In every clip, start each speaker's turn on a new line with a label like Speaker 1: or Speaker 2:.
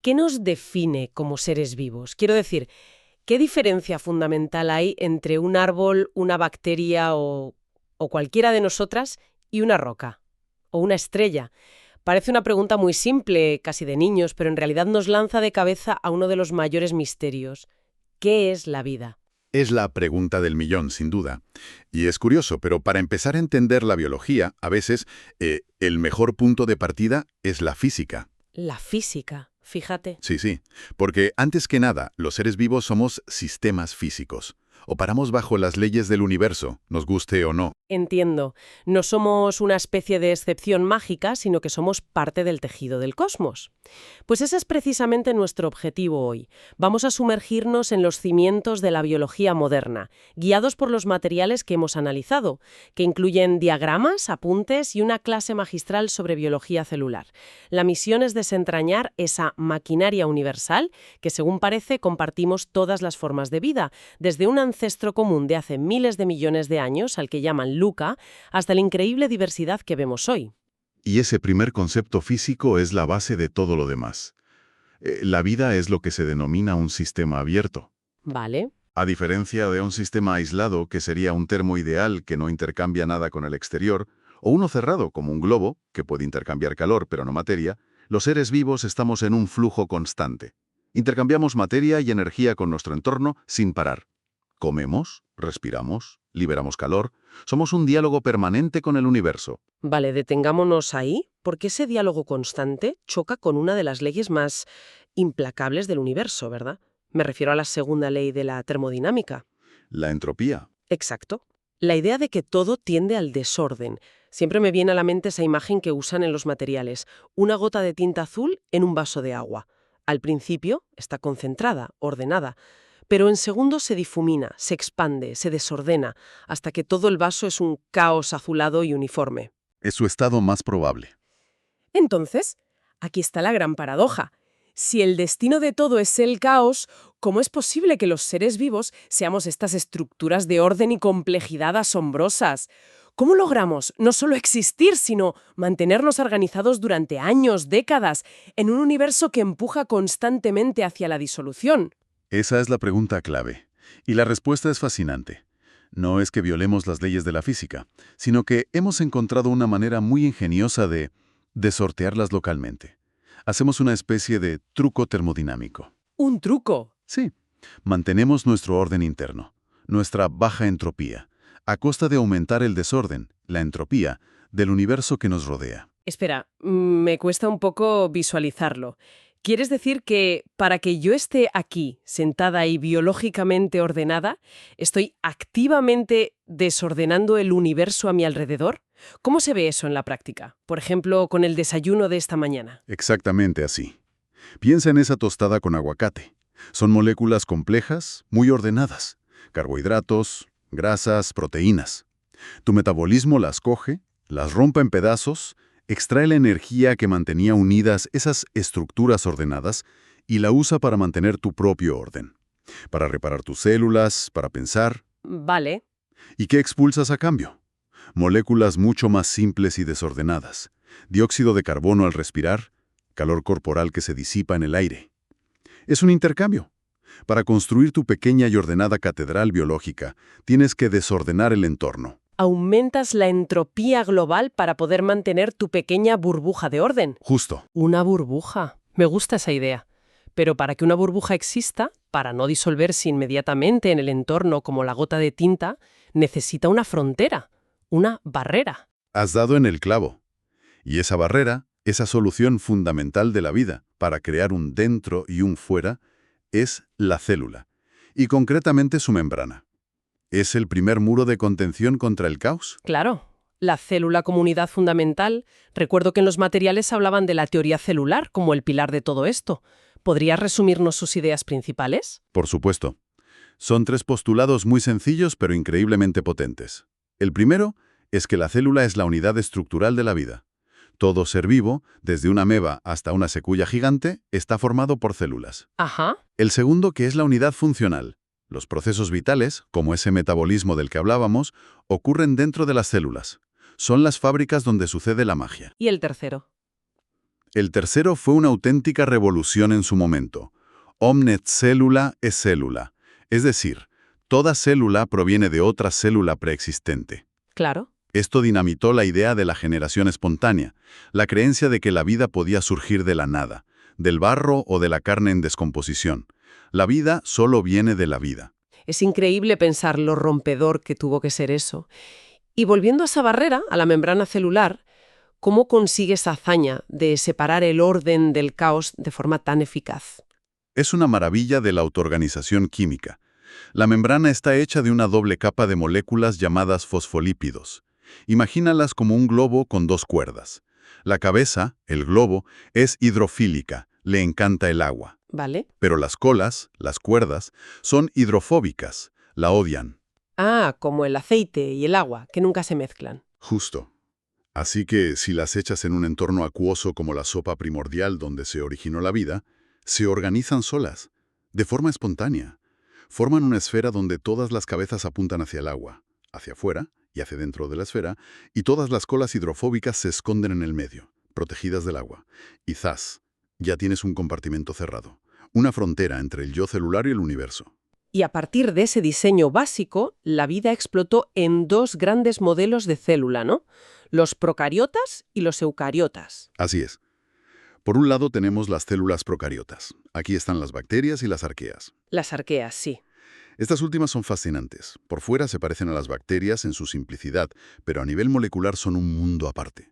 Speaker 1: ¿Qué nos define como seres vivos? Quiero decir, ¿qué diferencia fundamental hay entre un árbol, una bacteria o cualquiera de nosotras y una roca? ¿O una estrella? Parece una pregunta muy simple, casi de niños, pero en realidad nos lanza de cabeza a uno de los mayores misterios. ¿Qué es la vida?
Speaker 2: Es la pregunta del millón, sin duda. Y es curioso, pero para empezar a entender la biología, a veces, el mejor punto de partida es la física.
Speaker 1: La física, fíjate.
Speaker 2: Sí, porque antes que nada, los seres vivos somos sistemas físicos. Operamos bajo las leyes del universo, nos guste o no.
Speaker 1: Entiendo. No somos una especie de excepción mágica, sino que somos parte del tejido del cosmos. Pues ese es precisamente nuestro objetivo hoy. Vamos a sumergirnos en los cimientos de la biología moderna, guiados por los materiales que hemos analizado, que incluyen diagramas, apuntes y una clase magistral sobre biología celular. La misión es desentrañar esa maquinaria universal que, según parece, compartimos todas las formas de vida, desde un ancestro común de hace miles de millones de años, al que llaman Luca, hasta la increíble diversidad que vemos hoy.
Speaker 2: Y ese primer concepto físico es la base de todo lo demás. La vida es lo que se denomina un sistema abierto.
Speaker 1: Vale.
Speaker 2: A diferencia de un sistema aislado, que sería un termo ideal que no intercambia nada con el exterior, o uno cerrado, como un globo, que puede intercambiar calor pero no materia, los seres vivos estamos en un flujo constante. Intercambiamos materia y energía con nuestro entorno sin parar. Comemos, respiramos, liberamos calor. Somos un diálogo permanente con el universo.
Speaker 1: Vale, detengámonos ahí, porque ese diálogo constante choca con una de las leyes más implacables del universo, ¿verdad? Me refiero a la segunda ley de la termodinámica.
Speaker 2: La entropía.
Speaker 1: Exacto. La idea de que todo tiende al desorden. Siempre me viene a la mente esa imagen que usan en los materiales. Una gota de tinta azul en un vaso de agua. Al principio está concentrada, ordenada, pero en segundos se difumina, se expande, se desordena, hasta que todo el vaso es un caos azulado y uniforme.
Speaker 2: Es su estado más probable.
Speaker 1: Entonces, aquí está la gran paradoja. Si el destino de todo es el caos, ¿cómo es posible que los seres vivos seamos estas estructuras de orden y complejidad asombrosas? ¿Cómo logramos no solo existir, sino mantenernos organizados durante años, décadas, en un universo que empuja constantemente hacia la disolución?
Speaker 2: Esa es la pregunta clave. Y la respuesta es fascinante. No es que violemos las leyes de la física, sino que hemos encontrado una manera muy ingeniosa de sortearlas localmente. Hacemos una especie de truco termodinámico.
Speaker 1: ¿Un truco?
Speaker 2: Sí, mantenemos nuestro orden interno, nuestra baja entropía, a costa de aumentar el desorden, la entropía, del universo que nos rodea.
Speaker 1: Espera, me cuesta un poco visualizarlo. ¿Quieres decir que para que yo esté aquí, sentada y biológicamente ordenada, estoy activamente desordenando el universo a mi alrededor? ¿Cómo se ve eso en la práctica? Por ejemplo, con el desayuno de esta mañana.
Speaker 2: Exactamente así. Piensa en esa tostada con aguacate. Son moléculas complejas, muy ordenadas. Carbohidratos, grasas, proteínas. Tu metabolismo las coge, las rompe en pedazos, extrae la energía que mantenía unidas esas estructuras ordenadas y la usa para mantener tu propio orden. Para reparar tus células, para pensar.
Speaker 1: Vale.
Speaker 2: ¿Y qué expulsas a cambio? Moléculas mucho más simples y desordenadas. Dióxido de carbono al respirar, calor corporal que se disipa en el aire. Es un intercambio. Para construir tu pequeña y ordenada catedral biológica, tienes que desordenar el entorno.
Speaker 1: Aumentas la entropía global para poder mantener tu pequeña burbuja de orden.
Speaker 2: Justo.
Speaker 1: Una burbuja. Me gusta esa idea. Pero para que una burbuja exista, para no disolverse inmediatamente en el entorno como la gota de tinta, necesita una frontera, una barrera.
Speaker 2: Has dado en el clavo. Y esa barrera, esa solución fundamental de la vida para crear un dentro y un fuera, es la célula, y concretamente su membrana. ¿Es el primer muro de contención contra el caos?
Speaker 1: Claro, la célula como unidad fundamental. Recuerdo que en los materiales hablaban de la teoría celular como el pilar de todo esto. ¿Podrías resumirnos sus ideas principales?
Speaker 2: Por supuesto. Son 3 postulados muy sencillos pero increíblemente potentes. El primero es que la célula es la unidad estructural de la vida. Todo ser vivo, desde una ameba hasta una secuya gigante, está formado por células.
Speaker 1: Ajá.
Speaker 2: El segundo, que es la unidad funcional. Los procesos vitales, como ese metabolismo del que hablábamos, ocurren dentro de las células. Son las fábricas donde sucede la magia.
Speaker 1: ¿Y el tercero?
Speaker 2: El tercero fue una auténtica revolución en su momento. Omnet célula es célula. Es decir, toda célula proviene de otra célula preexistente.
Speaker 1: Claro.
Speaker 2: Esto dinamitó la idea de la generación espontánea, la creencia de que la vida podía surgir de la nada, del barro o de la carne en descomposición. La vida solo viene de la vida.
Speaker 1: Es increíble pensar lo rompedor que tuvo que ser eso. Y volviendo a esa barrera, a la membrana celular, ¿cómo consigue esa hazaña de separar el orden del caos de forma tan eficaz?
Speaker 2: Es una maravilla de la autoorganización química. La membrana está hecha de una doble capa de moléculas llamadas fosfolípidos. Imagínalas como un globo con dos cuerdas. La cabeza, el globo, es hidrofílica, le encanta el agua.
Speaker 1: ¿Vale?
Speaker 2: Pero las colas, las cuerdas, son hidrofóbicas, la odian.
Speaker 1: Ah, como el aceite y el agua, que nunca se mezclan.
Speaker 2: Justo. Así que si las echas en un entorno acuoso como la sopa primordial donde se originó la vida, se organizan solas, de forma espontánea. Forman una esfera donde todas las cabezas apuntan hacia el agua, hacia afuera y hacia dentro de la esfera, y todas las colas hidrofóbicas se esconden en el medio, protegidas del agua. Y ¡zas! Ya tienes un compartimento cerrado, una frontera entre el yo celular y el universo.
Speaker 1: Y a partir de ese diseño básico, la vida explotó en dos grandes modelos de célula, ¿no? Los procariotas y los eucariotas.
Speaker 2: Así es. Por un lado tenemos las células procariotas. Aquí están las bacterias y las arqueas.
Speaker 1: Las arqueas, sí.
Speaker 2: Estas últimas son fascinantes. Por fuera se parecen a las bacterias en su simplicidad, pero a nivel molecular son un mundo aparte.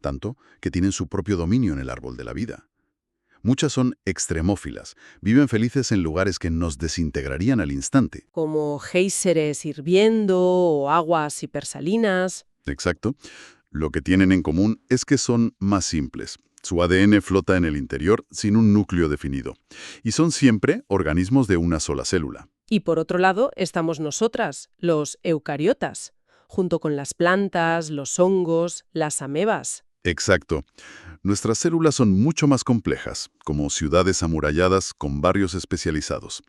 Speaker 2: Tanto que tienen su propio dominio en el árbol de la vida. Muchas son extremófilas, viven felices en lugares que nos desintegrarían al instante.
Speaker 1: Como géiseres hirviendo o aguas hipersalinas.
Speaker 2: Exacto. Lo que tienen en común es que son más simples. Su ADN flota en el interior sin un núcleo definido. Y son siempre organismos de una sola célula.
Speaker 1: Y por otro lado estamos nosotras, los eucariotas, junto con las plantas, los hongos, las amebas.
Speaker 2: Exacto. Nuestras células son mucho más complejas, como ciudades amuralladas con barrios especializados.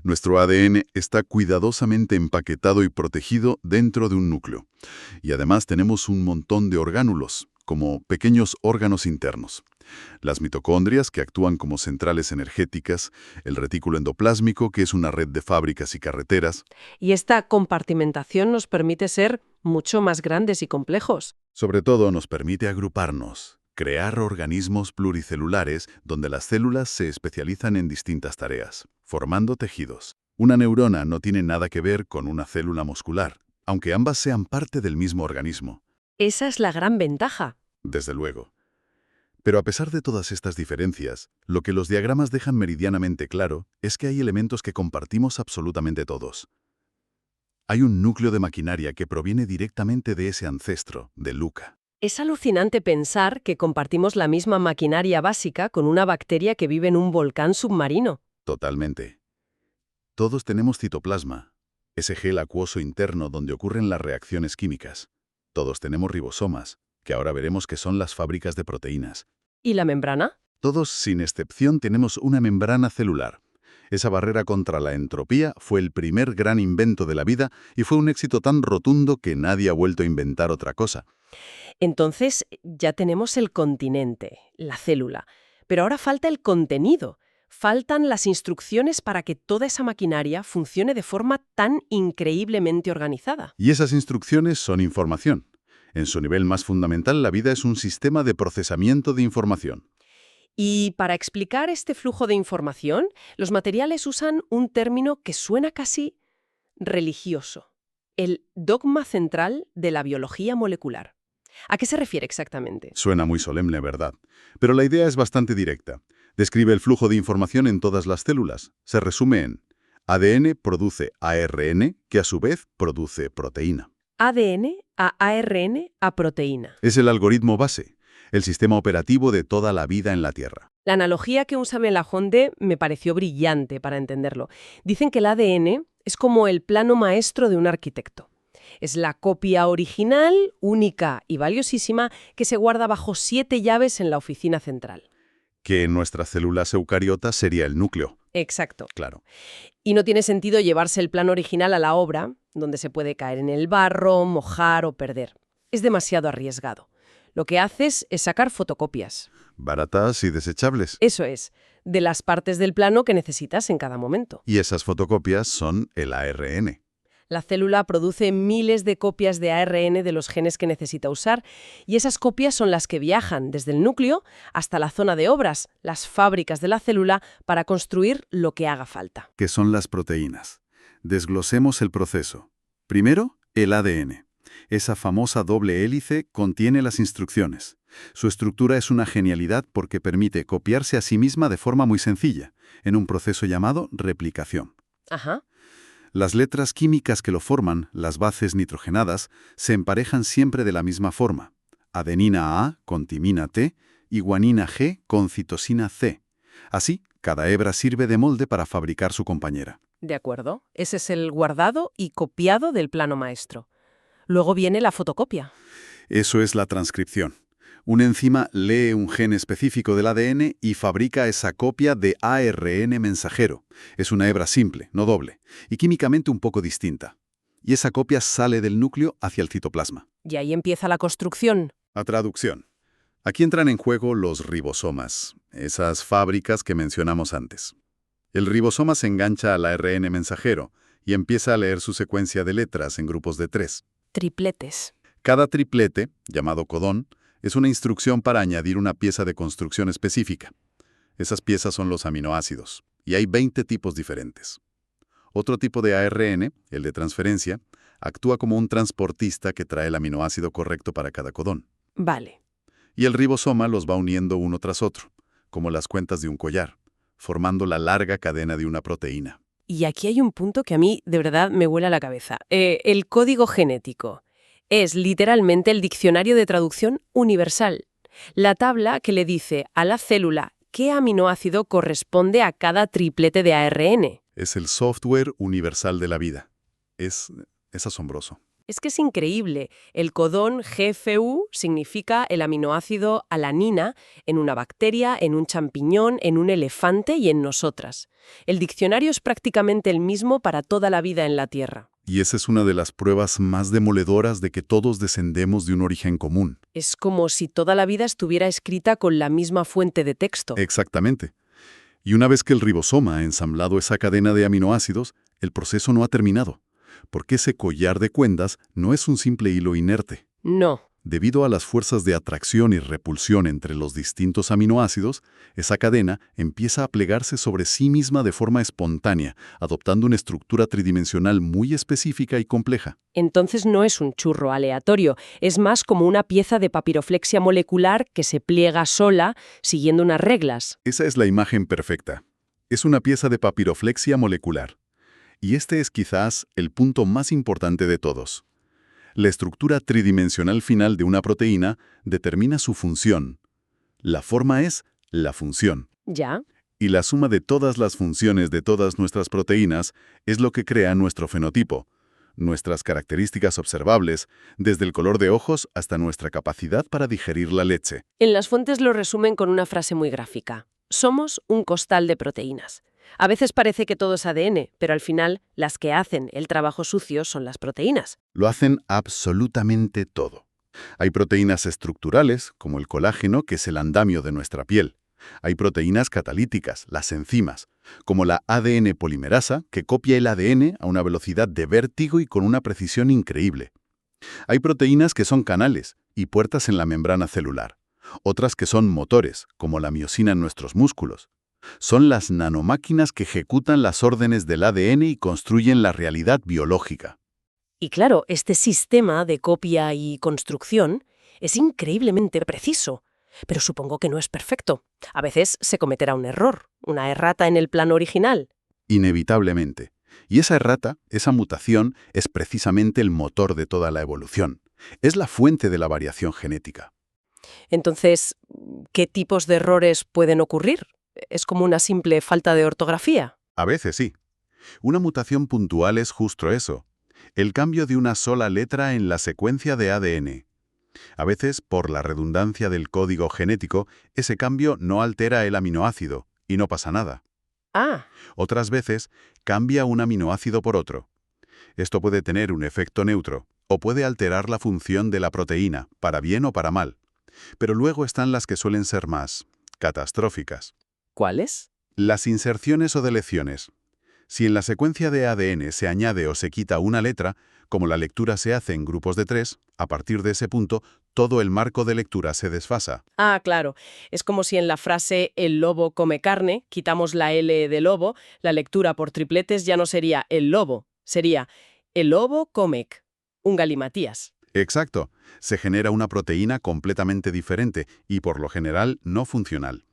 Speaker 2: Nuestro ADN está cuidadosamente empaquetado y protegido dentro de un núcleo. Y además tenemos un montón de orgánulos, como pequeños órganos internos. Las mitocondrias, que actúan como centrales energéticas, el retículo endoplásmico, que es una red de fábricas y carreteras.
Speaker 1: Y esta compartimentación nos permite ser mucho más grandes y complejos.
Speaker 2: Sobre todo nos permite agruparnos, crear organismos pluricelulares donde las células se especializan en distintas tareas, formando tejidos. Una neurona no tiene nada que ver con una célula muscular, aunque ambas sean parte del mismo organismo.
Speaker 1: Esa es la gran ventaja.
Speaker 2: Desde luego. Pero a pesar de todas estas diferencias, lo que los diagramas dejan meridianamente claro es que hay elementos que compartimos absolutamente todos. Hay un núcleo de maquinaria que proviene directamente de ese ancestro, de Luca.
Speaker 1: Es alucinante pensar que compartimos la misma maquinaria básica con una bacteria que vive en un volcán submarino.
Speaker 2: Totalmente. Todos tenemos citoplasma, ese gel acuoso interno donde ocurren las reacciones químicas. Todos tenemos ribosomas, que ahora veremos que son las fábricas de proteínas.
Speaker 1: ¿Y la membrana?
Speaker 2: Todos, sin excepción, tenemos una membrana celular. Esa barrera contra la entropía fue el primer gran invento de la vida y fue un éxito tan rotundo que nadie ha vuelto a inventar otra cosa.
Speaker 1: Entonces ya tenemos el continente, la célula. Pero ahora falta el contenido. Faltan las instrucciones para que toda esa maquinaria funcione de forma tan increíblemente organizada.
Speaker 2: Y esas instrucciones son información. En su nivel más fundamental, la vida es un sistema de procesamiento de información.
Speaker 1: Y para explicar este flujo de información, los materiales usan un término que suena casi religioso: el dogma central de la biología molecular. ¿A qué se refiere exactamente?
Speaker 2: Suena muy solemne, ¿verdad? Pero la idea es bastante directa. Describe el flujo de información en todas las células. Se resume en: ADN produce ARN, que a su vez produce proteína.
Speaker 1: ADN a ARN a proteína.
Speaker 2: Es el algoritmo base, el sistema operativo de toda la vida en la Tierra.
Speaker 1: La analogía que usa Melafonte me pareció brillante para entenderlo. Dicen que el ADN es como el plano maestro de un arquitecto. Es la copia original, única y valiosísima, que se guarda bajo 7 llaves en la oficina central.
Speaker 2: Que en nuestras células eucariotas sería el núcleo.
Speaker 1: Exacto.
Speaker 2: Claro.
Speaker 1: Y no tiene sentido llevarse el plano original a la obra, donde se puede caer en el barro, mojar o perder. Es demasiado arriesgado. Lo que haces es sacar fotocopias.
Speaker 2: baratas y desechables.
Speaker 1: Eso es, de las partes del plano que necesitas en cada momento.
Speaker 2: Y esas fotocopias son el ARN.
Speaker 1: La célula produce miles de copias de ARN de los genes que necesita usar y esas copias son las que viajan desde el núcleo hasta la zona de obras, las fábricas de la célula, para construir lo que haga falta.
Speaker 2: Que son las proteínas. Desglosemos el proceso. Primero, el ADN. Esa famosa doble hélice contiene las instrucciones. Su estructura es una genialidad porque permite copiarse a sí misma de forma muy sencilla, en un proceso llamado replicación.
Speaker 1: Ajá.
Speaker 2: Las letras químicas que lo forman, las bases nitrogenadas, se emparejan siempre de la misma forma. Adenina A con timina T y guanina G con citosina C. Así, cada hebra sirve de molde para fabricar su compañera.
Speaker 1: De acuerdo. Ese es el guardado y copiado del plano maestro. Luego viene la fotocopia.
Speaker 2: Eso es la transcripción. Un enzima lee un gen específico del ADN y fabrica esa copia de ARN mensajero. Es una hebra simple, no doble, y químicamente un poco distinta. Y esa copia sale del núcleo hacia el citoplasma.
Speaker 1: Y ahí empieza la construcción.
Speaker 2: La traducción. Aquí entran en juego los ribosomas, esas fábricas que mencionamos antes. El ribosoma se engancha al ARN mensajero y empieza a leer su secuencia de letras en grupos de 3.
Speaker 1: Tripletes.
Speaker 2: Cada triplete, llamado codón, es una instrucción para añadir una pieza de construcción específica. Esas piezas son los aminoácidos, y hay 20 tipos diferentes. Otro tipo de ARN, el de transferencia, actúa como un transportista que trae el aminoácido correcto para cada codón.
Speaker 1: Vale.
Speaker 2: Y el ribosoma los va uniendo uno tras otro, como las cuentas de un collar, formando la larga cadena de una proteína.
Speaker 1: Y aquí hay un punto que a mí de verdad me vuela la cabeza. El código genético. Es literalmente el diccionario de traducción universal. La tabla que le dice a la célula qué aminoácido corresponde a cada triplete de ARN.
Speaker 2: Es el software universal de la vida. Es asombroso.
Speaker 1: Es que es increíble. El codón GFU significa el aminoácido alanina en una bacteria, en un champiñón, en un elefante y en nosotras. El diccionario es prácticamente el mismo para toda la vida en la Tierra.
Speaker 2: Y esa es una de las pruebas más demoledoras de que todos descendemos de un origen común.
Speaker 1: Es como si toda la vida estuviera escrita con la misma fuente de texto.
Speaker 2: Exactamente. Y una vez que el ribosoma ha ensamblado esa cadena de aminoácidos, el proceso no ha terminado, porque ese collar de cuerdas no es un simple hilo inerte.
Speaker 1: No.
Speaker 2: Debido a las fuerzas de atracción y repulsión entre los distintos aminoácidos, esa cadena empieza a plegarse sobre sí misma de forma espontánea, adoptando una estructura tridimensional muy específica y compleja.
Speaker 1: Entonces no es un churro aleatorio, es más como una pieza de papiroflexia molecular que se pliega sola siguiendo unas reglas.
Speaker 2: Esa es la imagen perfecta. Es una pieza de papiroflexia molecular. Y este es quizás el punto más importante de todos. La estructura tridimensional final de una proteína determina su función. La forma es la función.
Speaker 1: ¿Ya?
Speaker 2: Y la suma de todas las funciones de todas nuestras proteínas es lo que crea nuestro fenotipo, nuestras características observables, desde el color de ojos hasta nuestra capacidad para digerir la leche.
Speaker 1: En las fuentes lo resumen con una frase muy gráfica. Somos un costal de proteínas. A veces parece que todo es ADN, pero al final las que hacen el trabajo sucio son las proteínas.
Speaker 2: Lo hacen absolutamente todo. Hay proteínas estructurales, como el colágeno, que es el andamio de nuestra piel. Hay proteínas catalíticas, las enzimas, como la ADN polimerasa, que copia el ADN a una velocidad de vértigo y con una precisión increíble. Hay proteínas que son canales y puertas en la membrana celular. Otras que son motores, como la miosina en nuestros músculos. Son las nanomáquinas que ejecutan las órdenes del ADN y construyen la realidad biológica.
Speaker 1: Y claro, este sistema de copia y construcción es increíblemente preciso, pero supongo que no es perfecto. A veces se cometerá un error, una errata en el plano original.
Speaker 2: Inevitablemente. Y esa errata, esa mutación, es precisamente el motor de toda la evolución. Es la fuente de la variación genética.
Speaker 1: Entonces, ¿qué tipos de errores pueden ocurrir? ¿Es como una simple falta de ortografía?
Speaker 2: A veces sí. Una mutación puntual es justo eso. El cambio de una sola letra en la secuencia de ADN. A veces, por la redundancia del código genético, ese cambio no altera el aminoácido y no pasa nada.
Speaker 1: Ah,
Speaker 2: Otras veces, cambia un aminoácido por otro. Esto puede tener un efecto neutro o puede alterar la función de la proteína, para bien o para mal. Pero luego están las que suelen ser más catastróficas.
Speaker 1: ¿Cuáles?
Speaker 2: Las inserciones o deleciones. Si en la secuencia de ADN se añade o se quita una letra, como la lectura se hace en grupos de 3, a partir de ese punto, todo el marco de lectura se desfasa.
Speaker 1: Ah, claro. Es como si en la frase "el lobo come carne" quitamos la L de lobo, la lectura por tripletes ya no sería "el lobo", sería "el lobo comec", un galimatías.
Speaker 2: Exacto. Se genera una proteína completamente diferente y, por lo general, no funcional.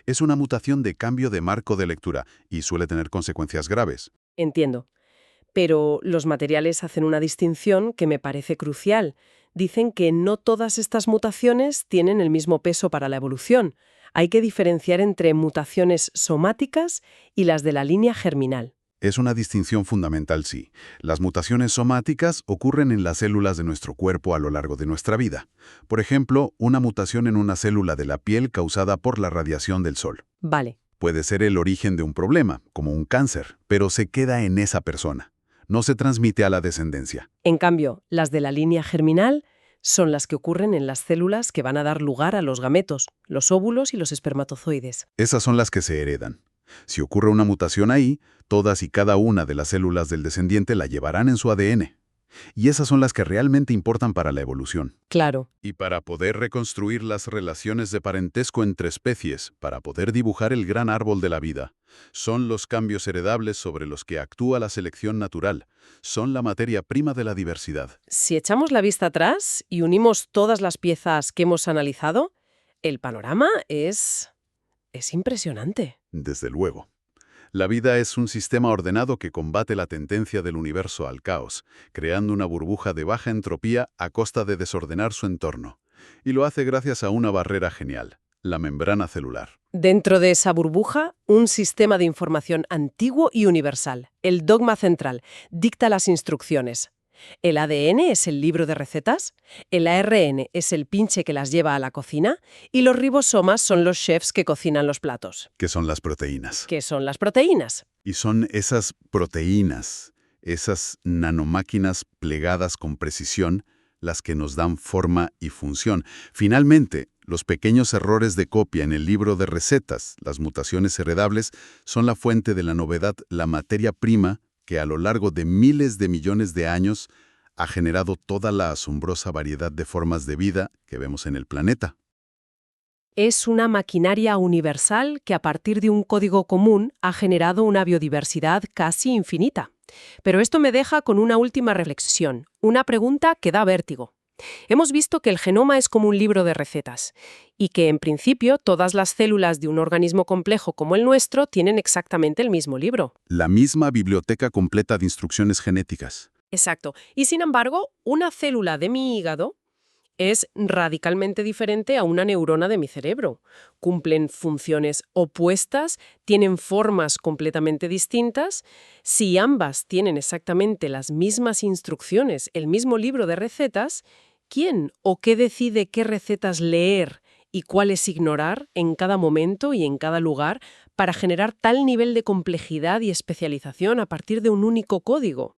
Speaker 2: Es una mutación de cambio de marco de lectura y suele tener consecuencias graves.
Speaker 1: Entiendo. Pero los materiales hacen una distinción que me parece crucial. Dicen que no todas estas mutaciones tienen el mismo peso para la evolución. Hay que diferenciar entre mutaciones somáticas y las de la línea germinal.
Speaker 2: Es una distinción fundamental, sí. Las mutaciones somáticas ocurren en las células de nuestro cuerpo a lo largo de nuestra vida. Por ejemplo, una mutación en una célula de la piel causada por la radiación del sol.
Speaker 1: Vale.
Speaker 2: Puede ser el origen de un problema, como un cáncer, pero se queda en esa persona. No se transmite a la descendencia.
Speaker 1: En cambio, las de la línea germinal son las que ocurren en las células que van a dar lugar a los gametos, los óvulos y los espermatozoides.
Speaker 2: Esas son las que se heredan. Si ocurre una mutación ahí, todas y cada una de las células del descendiente la llevarán en su ADN. Y esas son las que realmente importan para la evolución.
Speaker 1: Claro.
Speaker 2: Y para poder reconstruir las relaciones de parentesco entre especies, para poder dibujar el gran árbol de la vida, son los cambios heredables sobre los que actúa la selección natural, son la materia prima de la diversidad.
Speaker 1: Si echamos la vista atrás y unimos todas las piezas que hemos analizado, el panorama es impresionante.
Speaker 2: Desde luego. La vida es un sistema ordenado que combate la tendencia del universo al caos, creando una burbuja de baja entropía a costa de desordenar su entorno. Y lo hace gracias a una barrera genial, la membrana celular.
Speaker 1: Dentro de esa burbuja, un sistema de información antiguo y universal, el dogma central, dicta las instrucciones. El ADN es el libro de recetas, el ARN es el pinche que las lleva a la cocina y los ribosomas son los chefs que cocinan los platos.
Speaker 2: Que son las proteínas.
Speaker 1: ¿Qué son las proteínas?
Speaker 2: Y son esas proteínas, esas nanomáquinas plegadas con precisión, las que nos dan forma y función. Finalmente, los pequeños errores de copia en el libro de recetas, las mutaciones heredables, son la fuente de la novedad, la materia prima que a lo largo de miles de millones de años ha generado toda la asombrosa variedad de formas de vida que vemos en el planeta.
Speaker 1: Es una maquinaria universal que a partir de un código común ha generado una biodiversidad casi infinita. Pero esto me deja con una última reflexión, una pregunta que da vértigo. Hemos visto que el genoma es como un libro de recetas y que, en principio, todas las células de un organismo complejo como el nuestro tienen exactamente el mismo libro.
Speaker 2: La misma biblioteca completa de instrucciones genéticas.
Speaker 1: Exacto. Y sin embargo, una célula de mi hígado es radicalmente diferente a una neurona de mi cerebro. Cumplen funciones opuestas, tienen formas completamente distintas. Si ambas tienen exactamente las mismas instrucciones, el mismo libro de recetas, ¿quién o qué decide qué recetas leer y cuáles ignorar en cada momento y en cada lugar para generar tal nivel de complejidad y especialización a partir de un único código?